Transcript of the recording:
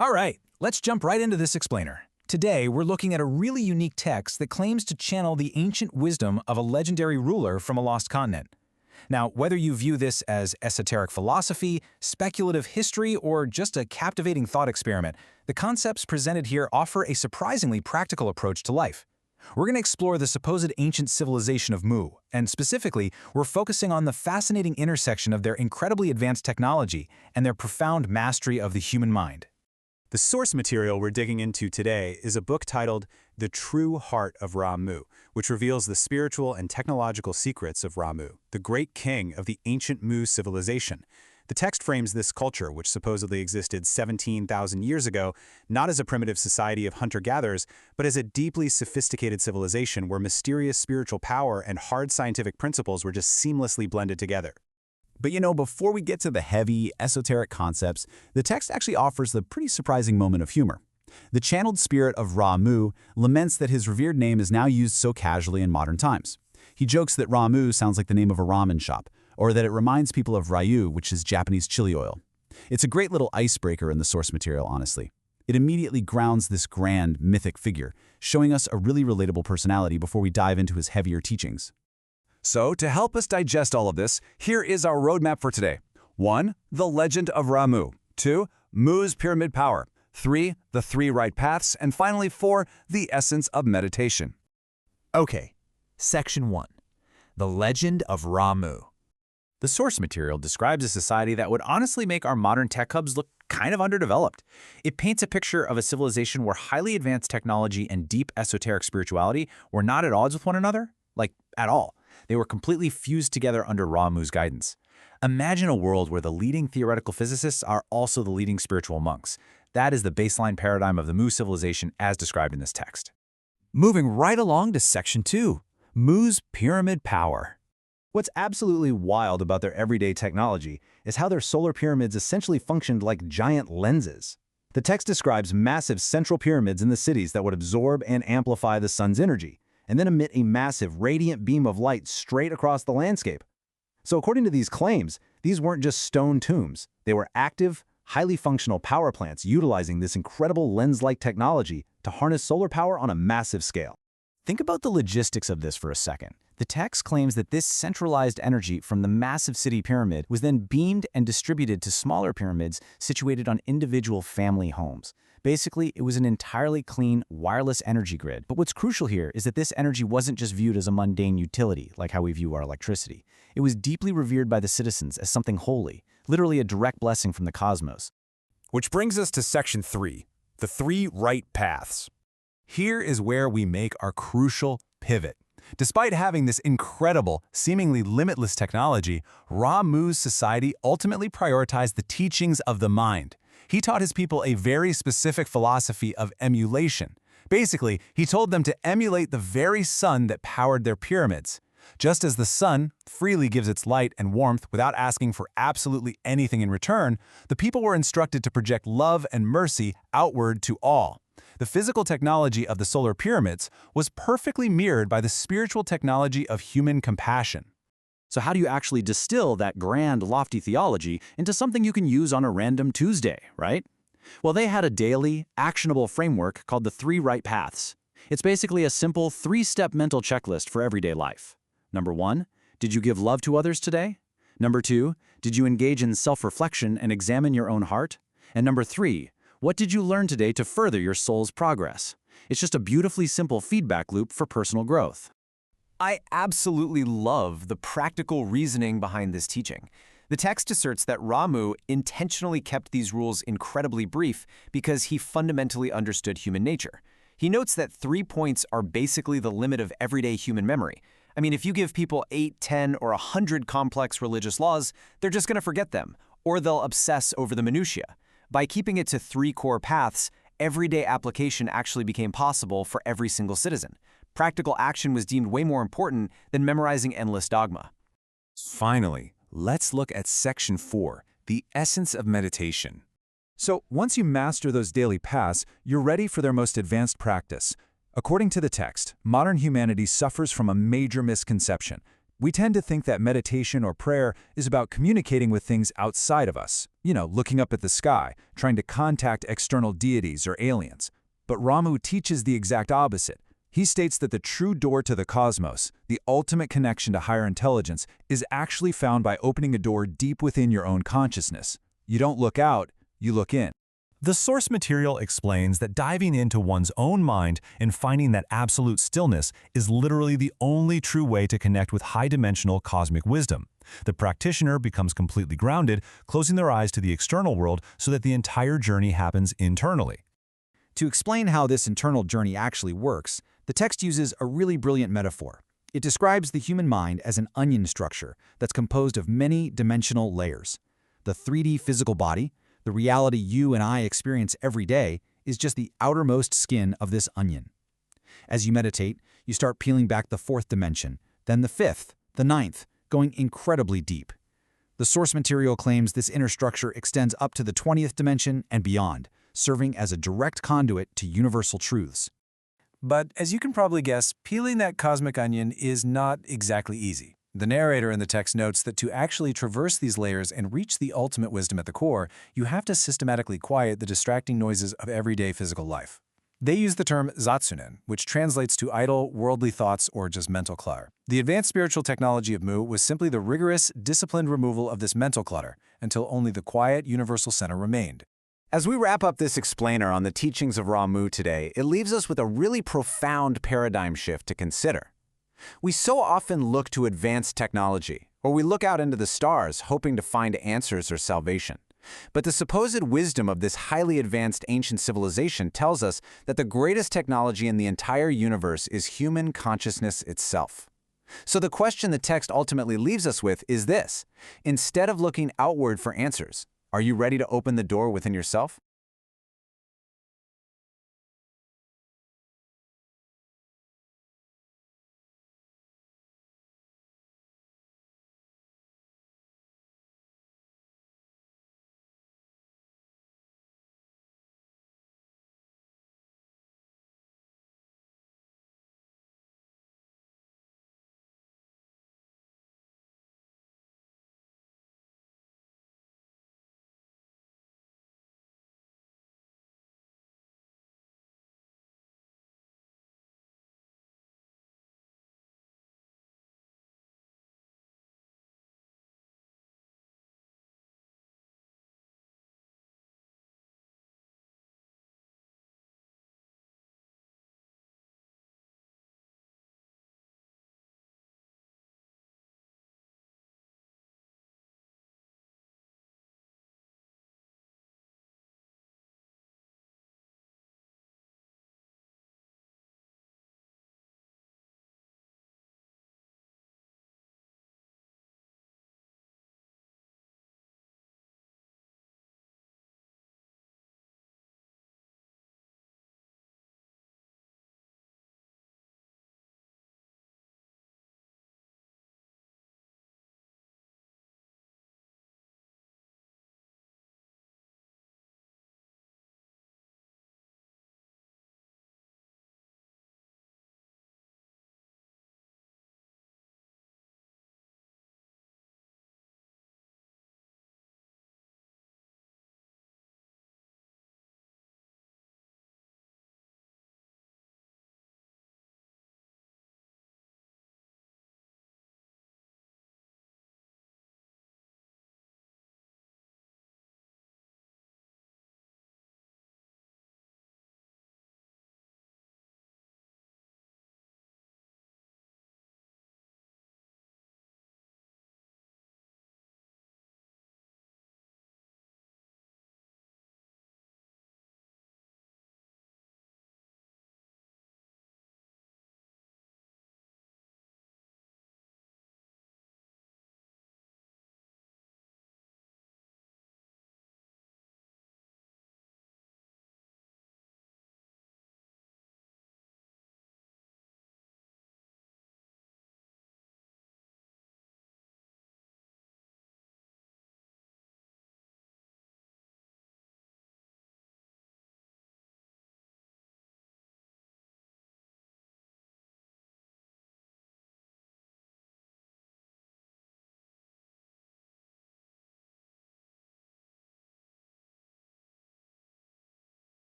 All right, let's jump right into this explainer. Today, we're looking at a really unique text that claims to channel the ancient wisdom of a legendary ruler from a lost continent. Now, whether you view this as esoteric philosophy, speculative history, or just a captivating thought experiment, the concepts presented here offer a surprisingly practical approach to life. We're going to explore the supposed ancient civilization of Mu, and specifically, we're focusing on the fascinating intersection of their incredibly advanced technology and their profound mastery of the human mind. The source material we're digging into today is a book titled The True Heart of Ra-Mu, which reveals the spiritual and technological secrets of Ra-Mu, the great king of the ancient Mu civilization. The text frames this culture, which supposedly existed 17,000 years ago, not as a primitive society of hunter-gatherers, but as a deeply sophisticated civilization where mysterious spiritual power and hard scientific principles were just seamlessly blended together. But before we get to the heavy, esoteric concepts, the text actually offers the pretty surprising moment of humor. The channeled spirit of Ra-Mu laments that his revered name is now used so casually in modern times. He jokes that Ra-Mu sounds like the name of a ramen shop, or that it reminds people of Ryu, which is Japanese chili oil. It's a great little icebreaker in the source material, honestly. It immediately grounds this grand, mythic figure, showing us a really relatable personality before we dive into his heavier teachings. So, to help us digest all of this, here is our roadmap for today. 1. The Legend of Ra-Mu. 2. Mu's Pyramid Power. 3. The Three Right Paths. And finally, 4. The Essence of Meditation. Okay, Section 1. The Legend of Ra-Mu. The source material describes a society that would honestly make our modern tech hubs look kind of underdeveloped. It paints a picture of a civilization where highly advanced technology and deep esoteric spirituality were not at odds with one another, like at all. They were completely fused together under Ra-Mu's guidance. Imagine a world where the leading theoretical physicists are also the leading spiritual monks. That is the baseline paradigm of the Mu civilization as described in this text. Moving right along to Section 2, Mu's Pyramid Power. What's absolutely wild about their everyday technology is how their solar pyramids essentially functioned like giant lenses. The text describes massive central pyramids in the cities that would absorb and amplify the sun's energy, and then emit a massive radiant beam of light straight across the landscape. So according to these claims, these weren't just stone tombs. They were active, highly functional power plants utilizing this incredible lens-like technology to harness solar power on a massive scale. Think about the logistics of this for a second. The text claims that this centralized energy from the massive city pyramid was then beamed and distributed to smaller pyramids situated on individual family homes. Basically, it was an entirely clean, wireless energy grid. But what's crucial here is that this energy wasn't just viewed as a mundane utility, like how we view our electricity. It was deeply revered by the citizens as something holy, literally a direct blessing from the cosmos. Which brings us to Section 3, the Three Right Paths. Here is where we make our crucial pivot. Despite having this incredible, seemingly limitless technology, Ra-Mu's society ultimately prioritized the teachings of the mind. He taught his people a very specific philosophy of emulation. Basically, he told them to emulate the very sun that powered their pyramids. Just as the sun freely gives its light and warmth without asking for absolutely anything in return, the people were instructed to project love and mercy outward to all. The physical technology of the solar pyramids was perfectly mirrored by the spiritual technology of human compassion. So how do you actually distill that grand, lofty theology into something you can use on a random Tuesday, right? Well, they had a daily, actionable framework called the Three Right Paths. It's basically a simple three-step mental checklist for everyday life. Number 1, did you give love to others today? Number 2, did you engage in self-reflection and examine your own heart? And number 3, what did you learn today to further your soul's progress? It's just a beautifully simple feedback loop for personal growth. I absolutely love the practical reasoning behind this teaching. The text asserts that Ra-Mu intentionally kept these rules incredibly brief because he fundamentally understood human nature. He notes that 3 points are basically the limit of everyday human memory. I mean, if you give people 8, 10, or 100 complex religious laws, they're just going to forget them, or they'll obsess over the minutiae. By keeping it to 3 core paths, everyday application actually became possible for every single citizen. Practical action was deemed way more important than memorizing endless dogma. Finally, let's look at Section 4, the Essence of Meditation. So once you master those daily paths, you're ready for their most advanced practice. According to the text, modern humanity suffers from a major misconception. We tend to think that meditation or prayer is about communicating with things outside of us, looking up at the sky, trying to contact external deities or aliens. But Ramu teaches the exact opposite. He states that the true door to the cosmos, the ultimate connection to higher intelligence, is actually found by opening a door deep within your own consciousness. You don't look out, you look in. The source material explains that diving into one's own mind and finding that absolute stillness is literally the only true way to connect with high-dimensional cosmic wisdom. The practitioner becomes completely grounded, closing their eyes to the external world so that the entire journey happens internally. To explain how this internal journey actually works, the text uses a really brilliant metaphor. It describes the human mind as an onion structure that's composed of many dimensional layers. The 3D physical body, the reality you and I experience every day, is just the outermost skin of this onion. As you meditate, you start peeling back the 4th dimension, then the 5th, the 9th, going incredibly deep. The source material claims this inner structure extends up to the 20th dimension and beyond, serving as a direct conduit to universal truths. But as you can probably guess, peeling that cosmic onion is not exactly easy. The narrator in the text notes that to actually traverse these layers and reach the ultimate wisdom at the core, you have to systematically quiet the distracting noises of everyday physical life. They use the term zatsunen, which translates to idle, worldly thoughts or just mental clutter. The advanced spiritual technology of Mu was simply the rigorous, disciplined removal of this mental clutter until only the quiet, universal center remained. As we wrap up this explainer on the teachings of Ramu today, it leaves us with a really profound paradigm shift to consider. We so often look to advanced technology, or we look out into the stars hoping to find answers or salvation. But the supposed wisdom of this highly advanced ancient civilization tells us that the greatest technology in the entire universe is human consciousness itself. So the question the text ultimately leaves us with is this: instead of looking outward for answers, are you ready to open the door within yourself?